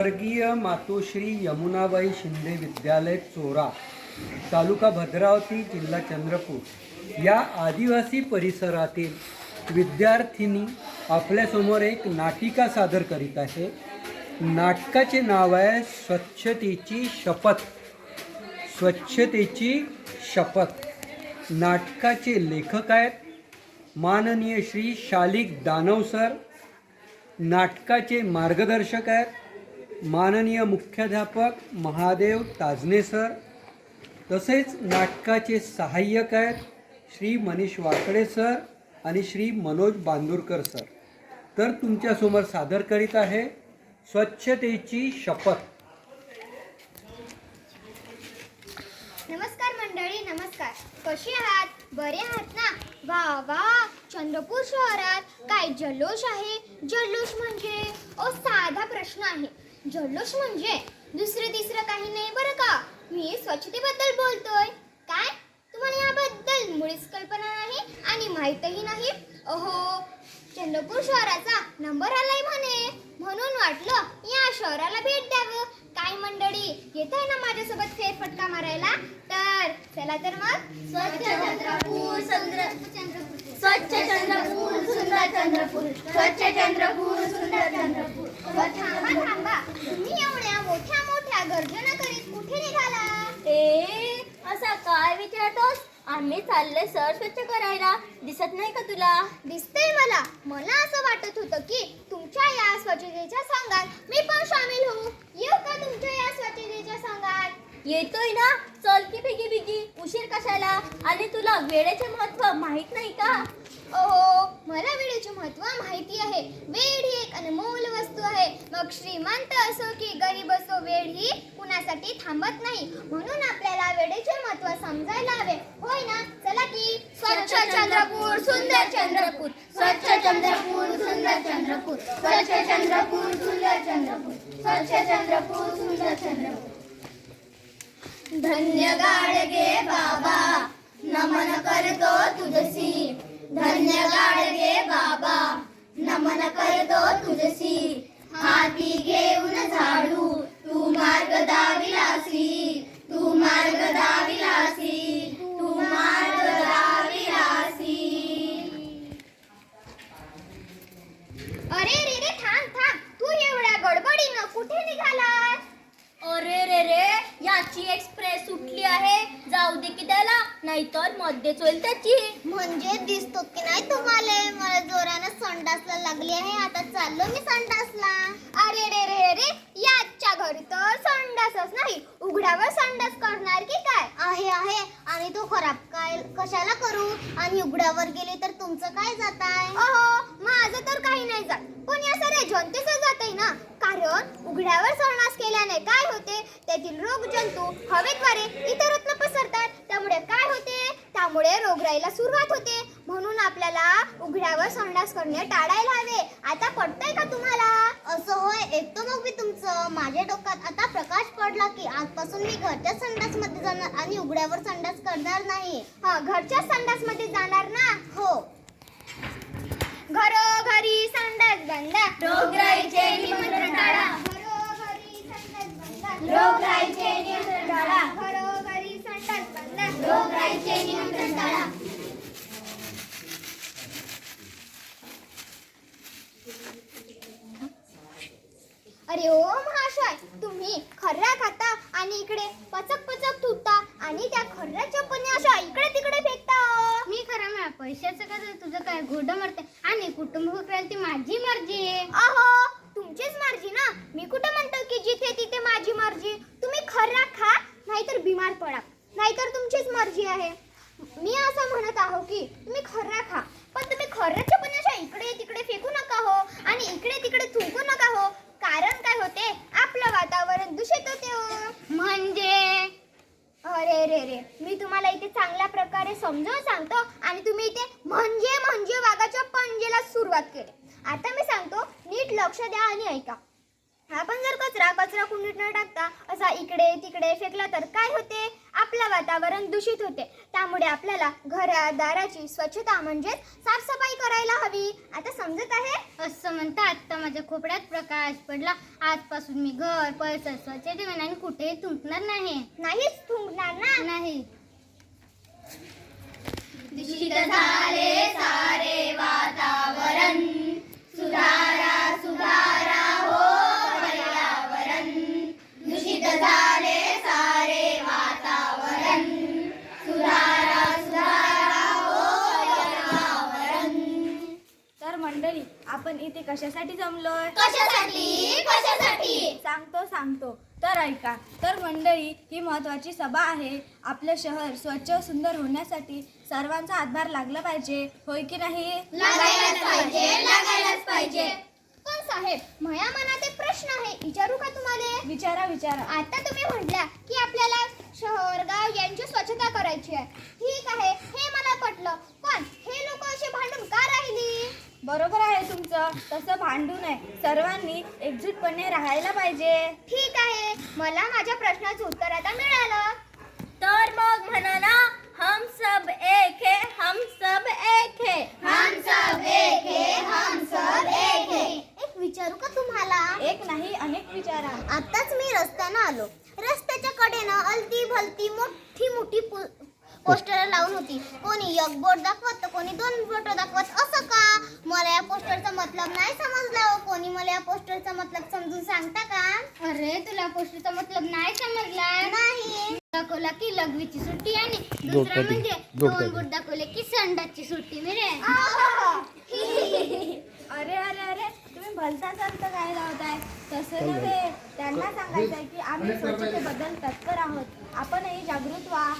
स्वर्गीय मातोश्री यमुनाबाई शिंदे विद्यालय चोरा, तालुका भद्रावती, जिल्हा चंद्रपूर या आदिवासी परिसरातील विद्यार्थिनी आपल्यासमोर एक नाटिका सादर करीत आहे. नाटकाचे नाव आहे स्वच्छतेची शपथ. स्वच्छतेची शपथ. नाटकाचे लेखक आहेत माननीय श्री शालिक दानव सर. नाटकाचे मार्गदर्शक आहेत माननीय मुख्याध्यापक महादेव ताजने सर. तसेच नाटकाचे सहाय्यक आहेत श्री मनीष वाकडे सर आणि श्री मनोज बांदुरकर सर. तर तुमच्यासमोर सादर करीत आहे स्वच्छतेची शपथ. नमस्कार मंडळी, नमस्कार. कशी आहात? बरे आहात ना? वा वा, चंद्रपूर शहरात काय जल्लोष आहे. जल्लोष म्हणजे साधा प्रश्न आहे. जल्लोष म्हणजे दुसरं तिसरं काही नाही बरं का. मी स्वच्छतेबद्दल बोलतोय. काय तुम्हाला याबद्दल मुळीच कल्पना नाही आणि माहीतही नाही? अहो, चंद्रपूर शहराचा नंबर आलाय म्हणे, म्हणून वाटलं या शहराला भेट द्यावं. काय मंडळी, येत आहे ना माझ्यासोबत फेरफटका मारायला? तर चला तर मग. स्वच्छ चंद्रपूर, स्वच्छ चंद्रपूर, सुंदर चंद्रपूर, स्वच्छ चंद्रपूर, सुंदर चंद्रपूर. थांबा थांबा, तुम्ही एवढ्या मोठ्या मोठ्या गर्जना करीत कुठे निघाला? असा काय विचारतोस? आम्ही चालले शहर स्वच्छ करायला. दिसत नाही का तुला? दिसतंय मला. मला असं वाटत होतं की तुमच्या या स्वच्छतेच्या संघात मी पण सामील होऊ. येऊ का तुमच्या या स्वच्छतेच्या संघात? येतोय ना, चल की बिगी बिगी. उशीर कशाला? आणि तुला वेळेचे महत्त्व माहित नाही का? ओहो, मला वेळेचे महत्त्व माहिती आहे. वेळ ही एक अनमोल वस्तू आहे. मग श्रीमंत असो की गरीब असो, वेळ ही कुणासाठी थांबत नाही. म्हणून आपल्याला वेळेचे महत्त्व समजायला हवे, होय ना? चला की. स्वच्छ चंद्रपूर, सुंदर चंद्रपूर, स्वच्छ चंद्रपूर, सुंदर चंद्रपूर, स्वच्छ चंद्रपूर, सुंदर चंद्रपूर, स्वच्छ चंद्रपूर, सुंदर चंद्रपूर. धन्य गाडगे बाबा, नमन करतो तुझसी. धन्य गाडगे बाबा, नमन करतो तुझसी. हाती घेऊन झाडू, तू मार्ग दाविलासी, तू मार्ग दाविलासी, तू मार्ग दाविलासी. अरे रे रे, थांब थांब. तू एवढ्या गडबडीनं कुठे निघालास? अरे रे रे, याची एक्सप्रेस सुटली आहे. जाऊ दे की त्याला, नाहीतर मध्येच होईल त्याची. म्हणजे दिसतो की नाही तुम्हाला? मला जोरानं संडासला लागली आहे. आता चाललो मी संडासला. अरे रे रे रे, याच्या घरी तर संडासच नाही, उघड्यावर संडास करणार की काय? आहे आहे. आणि तो खराब काय कशाला करू? आणि उघड्यावर गेले तर तुमचं काय जात आहे? अहो, माझं तर काही नाही जात, पण या साऱ्या जनतेचं जात आहे ना. कारण उघड्यावर संडास केल्याने काय होते? त्यातील रोगजंतू हवेद्वारे इतरत्र पसरतात. त्यामुळे काय होते? त्यामुळे रोगराईला सुरुवात होते. म्हणून आपल्याला उघड्यावर संडास करणे टाळायला हवे. आता पटतंय का तुम्हाला? असं होय, ऐकतो मग मी तुमचं. माझ्या डोक्यात आता प्रकाश पडला की आजपासून मी घरच्या संडास मध्ये जाणार आणि उघड्यावर संडास करणार नाही. हा, घरच्या संडास मध्ये जाणार ना? हो. घरोघरी संडास बंद, रोगराईचे निमंत्रण टाळा. घरोघरी संडास बंद, रोगराईचे निमंत्रण टाळा. घरोघरी संडास बंद, रोगराईचे निमंत्रण टाळा. अरे ओ महाशय, तुम्ही खर्रा खाता आणि इकडे पचक पचक थुकता आणि त्या खर्राच्या पन्या अशा इकडे तिकडे फेकता. मी खरं माझ्या पैशाचं कसं तुझं काय घोडं मरते आणि कुटुंब क्रांती माझी मर्जी आहे. अहो, तुमचीच मर्जी ना. मी कुठं म्हणतो की जिथे तिथे माझी मर्जी. तुम्ही खर्रा खा, नाहीतर बिमार पडा, नाहीतर तुमचीच मर्जी आहे. मी असं म्हणत आहो की तुम्ही खर्रा खा, पण तुम्ही खर्राच्या पन्या अशा इकडे तिकडे फेकू नका हो आणि इकडे तिकडे थुंकू नका हो. कारण काय होते? आपलं वातावरण दूषित होते हो. म्हणजे अरे रे रे, मी तुम्हाला इथे चांगल्या प्रकारे समजावून सांगतो आणि तुम्ही इथे म्हणजे वाघाच्या पंजेला सुरुवात केली. आता मी सांगतो, नीट लक्ष द्या आणि ऐका. आपण जर कचरा कचरा कुंडीत न टाकता असा इकडे तिकडे फेकला तर काय होते? आपलं वातावरण दूषित होते. त्यामुळे आपल्याला घरा दाराची स्वच्छता म्हणजेच साफसफाई करायला हवी. आता समजत आहे? असं म्हणतात तर माझ्या खोपड्यात प्रकाश पडला. आजपासून मी घर परिसर स्वच्छ ठेवेन आणि कुठेही थुंकणार नाही. नाहीच थुंकणार ना? नाही. दूषित झाले सारे वातावरण, सुधारा सुधारा हो पर्यावरण. दूषित झाले सारे वातावरण, सुधारा सुधारा हो पर्यावरण. तर मंडळी, आपण इथे कशासाठी जमलोय? कशासाठी? कशासाठी? सांगतो. तर ऐका. तर मंडळी, ही महत्त्वाची सभा आहे. आपलं शहर स्वच्छ व सुंदर होण्यासाठी सर्वांचा हातभार लागला पाहिजे, होय की नाही? लागायलाच पाहिजे. पण साहेब, माझ्या मनात एक प्रश्न आहे, विचारू का तुम्हाला? विचारा. आता तुम्ही म्हटल्या की आपल्याला शहर गाव यांची स्वच्छता करायची आहे. ठीक आहे, हे मला पटलं. पण हे लोक असे भांडून का राहिली? बरोबर आहे तुमचं. तसं भांडू नये. सर्वांनी एकजूटपणे राहायला पाहिजे. ठीक आहे, मला माझ्या प्रश्नाचं उत्तर आता मिळालं. तर मग म्हणा ना, हम सब एक है, हम सब एक है. हम सब एक है, हम सब एक है. एक विचारू का तुम्हाला? एक नाही, अनेक विचारा. आताच मी रस्त्यानं आलो. रस्त्याच्या कडेनं अलती भलती मोठी पोस्टर लावून होती. कोणी एक बोट दाखवत तर कोणी 2 बोट दाखवत. असं का? मला या पोस्टरचा मतलब नाही समजला. कोणी मला या पोस्टरचा मतलब समजून सांगता का? अरे, तुला पोस्टरचा मतलब नाही समजला? नाही. दाखवला की लघवीची सुट्टी आणि दुसरा म्हणजे 2 बोट दाखवले की संडासची सुट्टी मिळे. अरे, तुम्ही भलता चालतं काय लावताय? तसं नव्हे. त्यांना सांगायचंय की आम्ही स्वच्छतेबद्दल तत्पर आहोत. आपणही जागृत व्हा.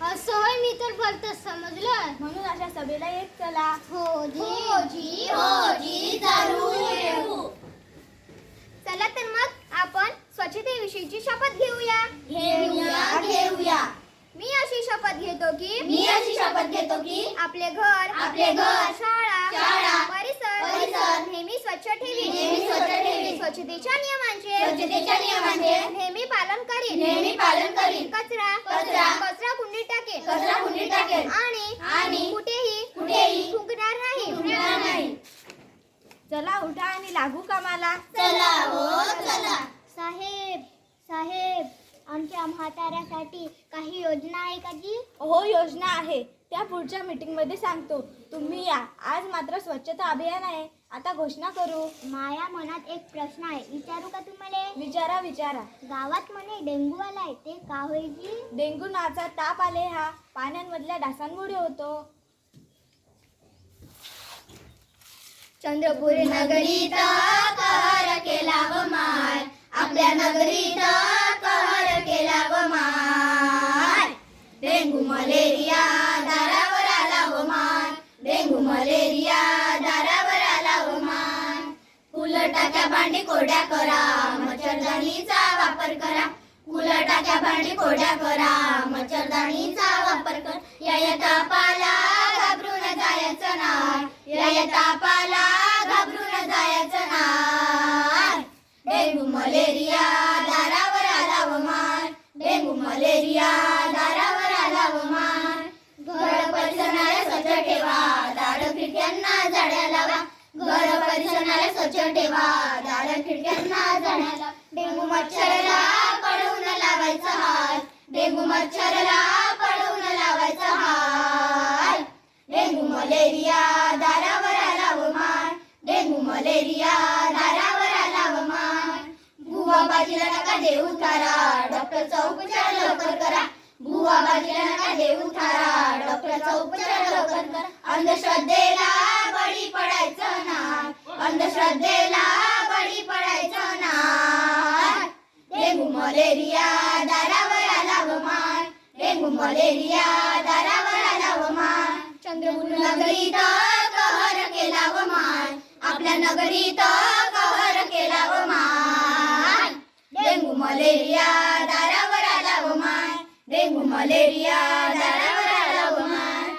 असं होय, मी तर बोलतच समजलं. म्हणून अशा सभेला एक चला. हो जी जरूर येऊ. चला तर मग आपण स्वच्छतेविषयीची शपथ घेऊया. घेऊया. मी अशी शपथ घेतो की मी अशी शपथ घेतो की आपले घर शाळा परिसर नेहमी स्वच्छ ठेवी. स्वच्छतेच्या नियमांचे नेहमी पालन करीन. कचरा कुंडीत टाकेन. आणि कुठेही थुंकणार नाही. चला, उठा आणि लागू कामाला. चला. साहेब, आमच्या म्हाताऱ्यासाठी काही योजना आहे का जी? हो, योजना आहे. त्या पुढच्या मीटिंग मध्ये सांगतो. तुम्ही या. आज मात्र स्वच्छता अभियान आहे. आता घोषणा करू. माया मनात एक प्रश्न आहे, विचारू का तुम्हाला? विचारा. गावात म्हणे डेंगू आलाय, ते का होईल जी? डेंग्यू नाचा ताप आले हा पाण्यांमधल्या डासांमुळे होतो. चंद्रपूर नगरीत कहर केला व माय, आपल्या नगरीत कहर केला व माय. डेंगू मलेरिया दारावर आला व माय, डेंगू मलेरिया दारावर आला व माय. फुलं टाक्या भांडी कोरड्या करा, मच्छरदाणीचा वापर करा. फुलं टाक्या भांडी कोरड्या करा, मच्छरदाणीचा वापर कर. या तापाला घाबरून जायचं नाही, या तापाला घाबरून जायचं नाही. डेंगू मलेरिया दारावर आला व माय, डेंगू मलेरिया दारावर आला व माय. घर परिसराला स्वच्छ ठेवा, दार खिडक्यांना जाळ्या लावा. घर परिसराला स्वच्छ ठेवा, दार खिडक्यांना जाळ्या लावा. डेंगू मच्छरला पळवून लावायचा हात, डेंगू मच्छरला पळवून लावायचा हात. डेंगू मलेरिया दारावर आला व माय, डेंगू मलेरिया दारावर आला व माय. बुवा बाजीला नका देऊ थारा, डॉक्टरचा उपचार लवकर करा. बुवा बाजीला नका देऊ थारा, डॉक्टरचा उपचार लवकर करा. अंधश्रद्धेला बळी पडायचं नाही, अंधश्रद्धेला बळी पडायचं नाही. डेंगू मलेरिया दारावर आला व माय, डेंगू मलेरिया दारावर आला व माय. चंद्रपूर नगरीत कहर केला व माय, आपल्या नगरीत कहर केला व माय. डेंगू मलेरिया दारावर आला व माय, डेंगू मलेरिया दारावर आला व माय.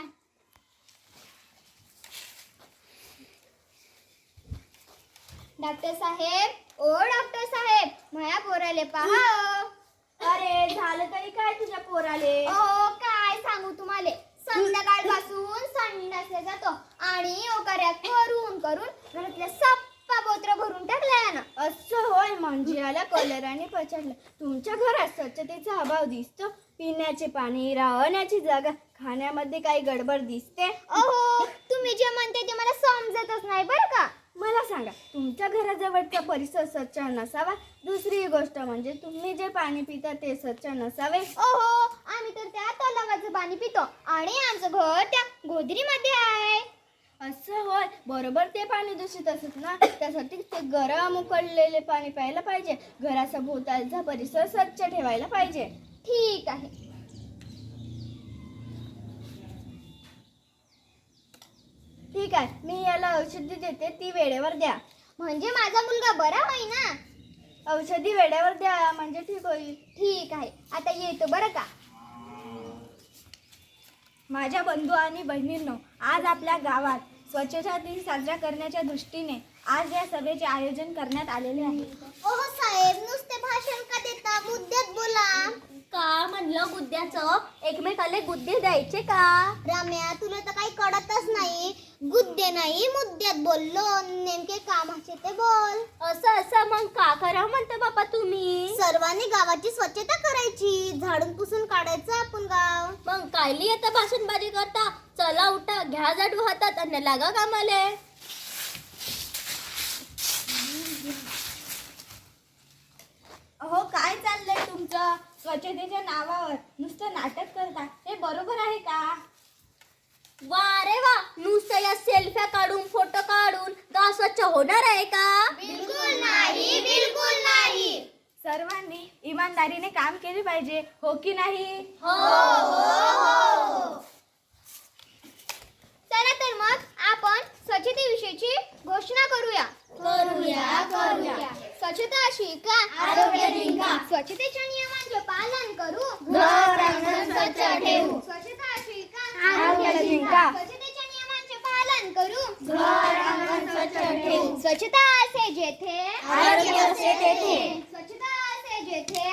डॉक्टर साहेब, ओ डॉक्टर साहेब, माझ्या पोराला पोराले पहा. अरे झालं तरी काय तुझ्या पोराले? ओ काय सांगू तुम्हाला, संध्याकाळपासून संडासला जातो आणि ओकाऱ्या करून करून घरातल्या सप्पा बोत्र भरून टाकल्या ना. असं होय, म्हणजे याला कॉलराने पछाडलं. तुमच्या घरात स्वच्छतेचा अभाव दिसतो. पिण्याचे पाणी, राहण्याची जागा, खाण्यामध्ये काही गडबड दिसते. अहो तुम्ही जे म्हणते ते मला समजतच नाही बरं का. मला सांगा, तुमच्या घराजवळचा परिसर स्वच्छ नसावा. दुसरी गोष्ट म्हणजे तुम्ही जे पाणी पिता ते स्वच्छ नसावे. ओहो आम्ही तर त्या तलावाचं पाणी पितो आणि आमचं घर त्या गोदरीमध्ये आहे. असं होय, बरोबर ते पाणी दूषित असत ना, त्यासाठी ते गरम उकळलेले पाणी प्यायला पाहिजे. घराचा भोवतालचा परिसर स्वच्छ ठेवायला पाहिजे. ठीक आहे. ठीक आहे, मी याला औषधी देते, ती वेळेवर द्या. म्हणजे माझा मुलगा बरा होई ना. औषधी वेळेवर द्या म्हणजे ठीक होईल. ठीक आहे, आता येतो बरं का. माझ्या बंधू आणि बहिणींनो, आज आपल्या गावात स्वच्छता दिन साजरा करण्याच्या दृष्टीने आज या सभेचे आयोजन करण्यात आलेले आहे. ओहो साहेब, नुसते भाषण का देता, मुद्द्यात बोला. का म्हणलं गुद्द्याचं? एकमेकाला गुद्दे द्यायचे का? राम्या, तुला तर काही कळतच नाही. गुद्दे नाही, मुद्द्यात बोललो. नेमके कामाचे ते बोल. असं मग का करा म्हणता बाबा तुम्ही? सर्वांनी गावाची स्वच्छता करायची, झाडून पुसून काढायचं आपण गाव. मग कायली आता भाषणबाजी करता? चला उठा, घ्या जाडू हातात आणि लागा कामाले. अहो काय चाललंय तुमचं? स्वच्छतेच्या नावावर नुसतं नाटक करता, हे बरोबर आहे का? वा रे वा, नुसतं या सेल्फ्या काढून फोटो काढून गाव स्वच्छ होणार आहे का? बिलकुल नाही, बिलकुल नाही. सर्वांनी इमानदारीने काम केले पाहिजे, हो की नाही? चला तर मग आपण स्वच्छतेविषयीची घोषणा करूया. करूया. स्वच्छता अशी का? आरोग्य जिंका. स्वच्छतेच्या नियमांचे पालन करू. घर अंगण स्वच्छ ठेवू. स्वच्छता अशी का? आरोग्य जिंका. स्वच्छतेच्या नियमांचे पालन करू. घर अंगण स्वच्छ ठेवू. स्वच्छता असे जेथे आरोग्य असे तेथे. स्वच्छता असे जेथे